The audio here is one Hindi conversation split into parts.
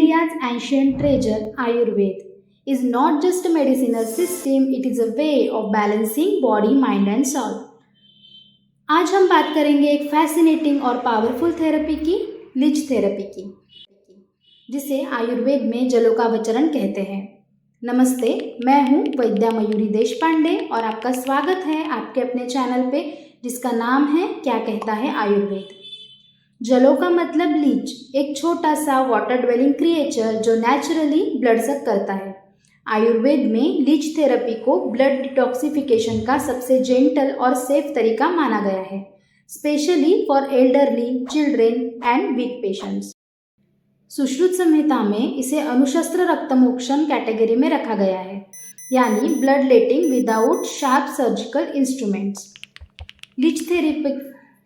India's ancient treasure, Ayurveda, is not just a medicinal system, it is a way of balancing body, mind and soul. आज हम बात करेंगे एक फैसिनेटिंग और पावरफुल थेरेपी की, लिच थेरेपी की, जिसे आयुर्वेद में जलोकावचरण कहते हैं। नमस्ते, मैं हूँ वैद्या मयूरी देशपांडे और आपका स्वागत है आपके अपने चैनल पे जिसका नाम है क्या कहता है आयुर्वेद। जलो का मतलब लीच, एक छोटा सा वाटर ड्वेलिंग क्रिएचर जो नेचुरली ब्लड सक करता है। आयुर्वेद में लीच थेरेपी को ब्लड डिटॉक्सिफिकेशन का सबसे जेंटल और सेफ तरीका माना गया है, specially for elderly, children and weak patients. Sushruta Samhita में इसे अनुशस्त्र रक्तमोक्षण कैटेगरी में रखा गया है, यानी blood letting without sharp surgical instruments. Leech therapy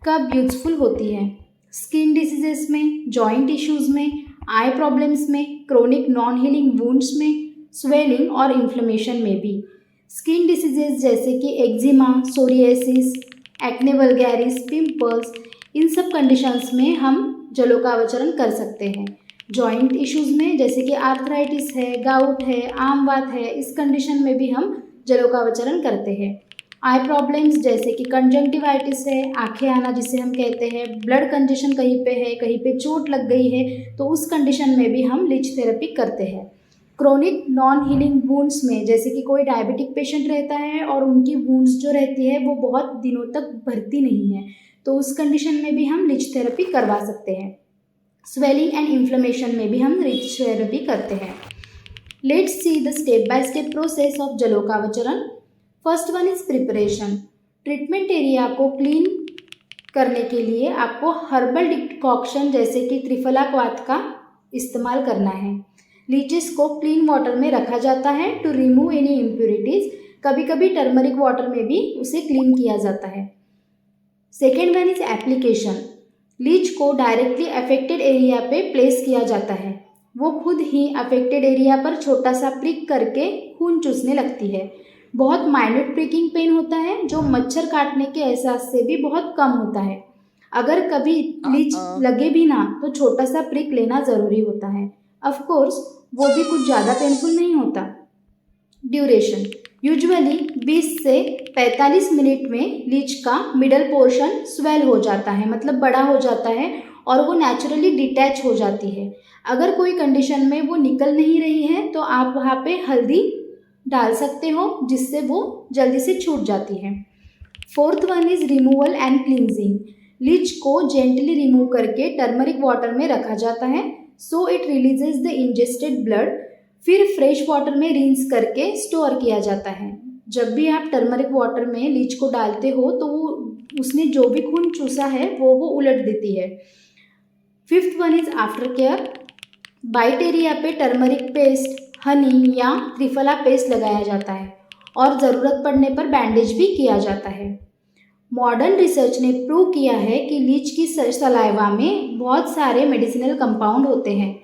कब यूजफुल होती है? स्किन डिसीजेस में, जॉइंट इश्यूज में, आई प्रॉब्लम्स में, क्रोनिक नॉन हीलिंग वुंड्स में, स्वेलिंग और इन्फ्लेमेशन में भी। स्किन डिसीजेस जैसे कि eczema, psoriasis, acne vulgaris, pimples, इन सब कंडीशंस में हम जलोकावचरण कर सकते हैं। जॉइंट इश्यूज में जैसे कि आर्थराइटिस है, गाउट है, आम वात है, इस कंडीशन में भी हम जलोकावचरण करते हैं। आई प्रॉब्लम्स जैसे कि कंजंक्टिवाइटिस है, आंखें आना जिसे हम कहते हैं, ब्लड कंजेशन कहीं पे है, कहीं पे चोट लग गई है, तो उस कंडीशन में भी हम लीच थेरेपी करते हैं। क्रोनिक नॉन हीलिंग वुंड्स में जैसे कि कोई डायबिटिक पेशेंट रहता है और उनकी वुंड्स जो रहती है वो बहुत दिनों तक भरती नहीं है, तो उस कंडीशन में भी हम लीच थेरेपी करवा सकते हैं। स्वेलिंग एंड इन्फ्लेमेशन में भी हम लीच थेरेपी करते हैं। Let's see the step by step process of जलोकावचरण। First one is preparation. Treatment area को क्लीन करने के लिए आपको हर्बल डिकॉक्शन जैसे कि त्रिफला क्वाथ का इस्तेमाल करना है। लीचेस को क्लीन वाटर में रखा जाता है टू रिमूव एनी इम्प्योरिटीज। कभी कभी टर्मरिक वाटर में भी उसे क्लीन किया जाता है। Second one is application. Leech को डायरेक्टली अफेक्टेड एरिया पे प्लेस किया जाता है। वो खुद ही अफेक्टेड एरिया पर छोटा सा प्रिक करके खून चूसने लगती है। बहुत माइन्यूट प्रिकिंग पेन होता है जो मच्छर काटने के एहसास से भी बहुत कम होता है। अगर कभी लीच लगे भी ना तो छोटा सा प्रिक लेना ज़रूरी होता है। ऑफ कोर्स वो भी कुछ ज़्यादा पेनफुल नहीं होता। ड्यूरेशन यूजुअली 20 से 45 मिनट में लीच का मिडल पोर्शन स्वेल हो जाता है, मतलब बड़ा हो जाता है और वो नेचुरली डिटैच हो जाती है। अगर कोई कंडीशन में वो निकल नहीं रही है तो आप वहाँ पे हल्दी डाल सकते हो जिससे वो जल्दी से छूट जाती है। Fourth one is removal and cleansing. Leech को जेंटली रिमूव करके टर्मरिक वाटर में रखा जाता है, so it releases the ingested blood. फिर फ्रेश वाटर में रिंस करके स्टोर किया जाता है। जब भी आप टर्मरिक वाटर में लीच को डालते हो तो वो उसने जो भी खून चूसा है वो उलट देती है। Fifth one is after care. Bite area पे टर्मरिक पेस्ट, हनी या त्रिफला पेस्ट लगाया जाता है और ज़रूरत पड़ने पर बैंडेज भी किया जाता है। मॉडर्न रिसर्च ने प्रूव किया है कि लीच की सलाइवा में बहुत सारे मेडिसिनल कंपाउंड होते हैं।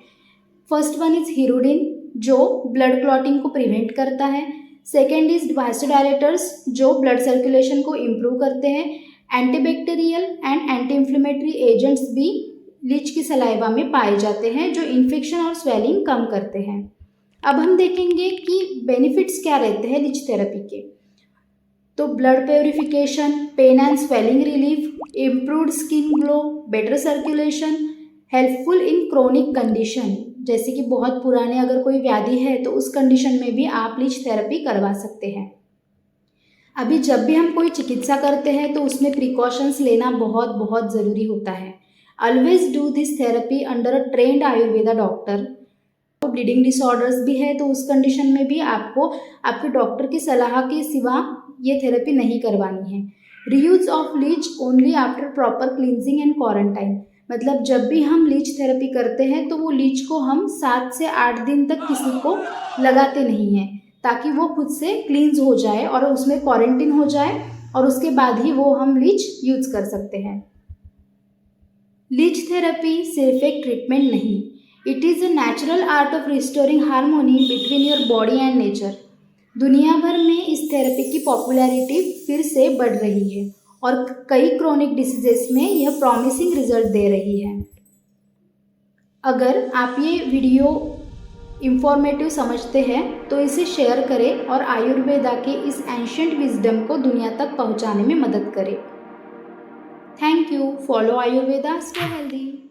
फर्स्ट वन इज हिरुडिन जो ब्लड क्लॉटिंग को प्रिवेंट करता है। सेकेंड इज वासोडायलेटर्स जो ब्लड सर्कुलेशन को इम्प्रूव करते हैं। Antibacterial and anti inflammatory agents भी लीच की सलाइवा में पाए जाते हैं जो इन्फेक्शन और स्वेलिंग कम करते हैं। अब हम देखेंगे कि बेनिफिट्स क्या रहते हैं लीच थेरेपी के। तो blood purification, pain and swelling relief, improved skin glow, better circulation, helpful in chronic condition जैसे कि बहुत पुराने अगर कोई व्याधि है तो उस कंडीशन में भी आप लीच थेरेपी करवा सकते हैं। अभी जब भी हम कोई चिकित्सा करते हैं तो उसमें प्रिकॉशंस लेना बहुत बहुत ज़रूरी होता है। Always do this therapy under a trend Ayurveda doctor. तो ब्लीडिंग डिसऑर्डर्स भी है तो उस कंडीशन में भी आपको आपके डॉक्टर की सलाह के सिवा ये थेरेपी नहीं करवानी है। Reuse of leech only after proper cleansing and quarantine. मतलब जब भी हम लीच थेरेपी करते हैं तो वो लीच को हम 7 से 8 दिन तक किसी को लगाते नहीं हैं ताकि वो खुद से क्लींज हो जाए और उसमें क्वारंटीन हो जाए और उसके बाद ही वो हम लीच यूज कर सकते हैं। लीच थेरेपी सिर्फ एक ट्रीटमेंट नहीं, it is a natural art of restoring harmony between your body and nature. दुनिया भर में इस थेरेपी की पॉपुलैरिटी फिर से बढ़ रही है और कई क्रोनिक डिसीजेस में यह प्रॉमिसिंग रिजल्ट दे रही है। अगर आप ये वीडियो इंफॉर्मेटिव समझते हैं तो इसे शेयर करें और आयुर्वेदा के इस एंशिएंट विजडम को दुनिया तक पहुंचाने में मदद करें। Thank you. Follow Ayurveda, stay healthy.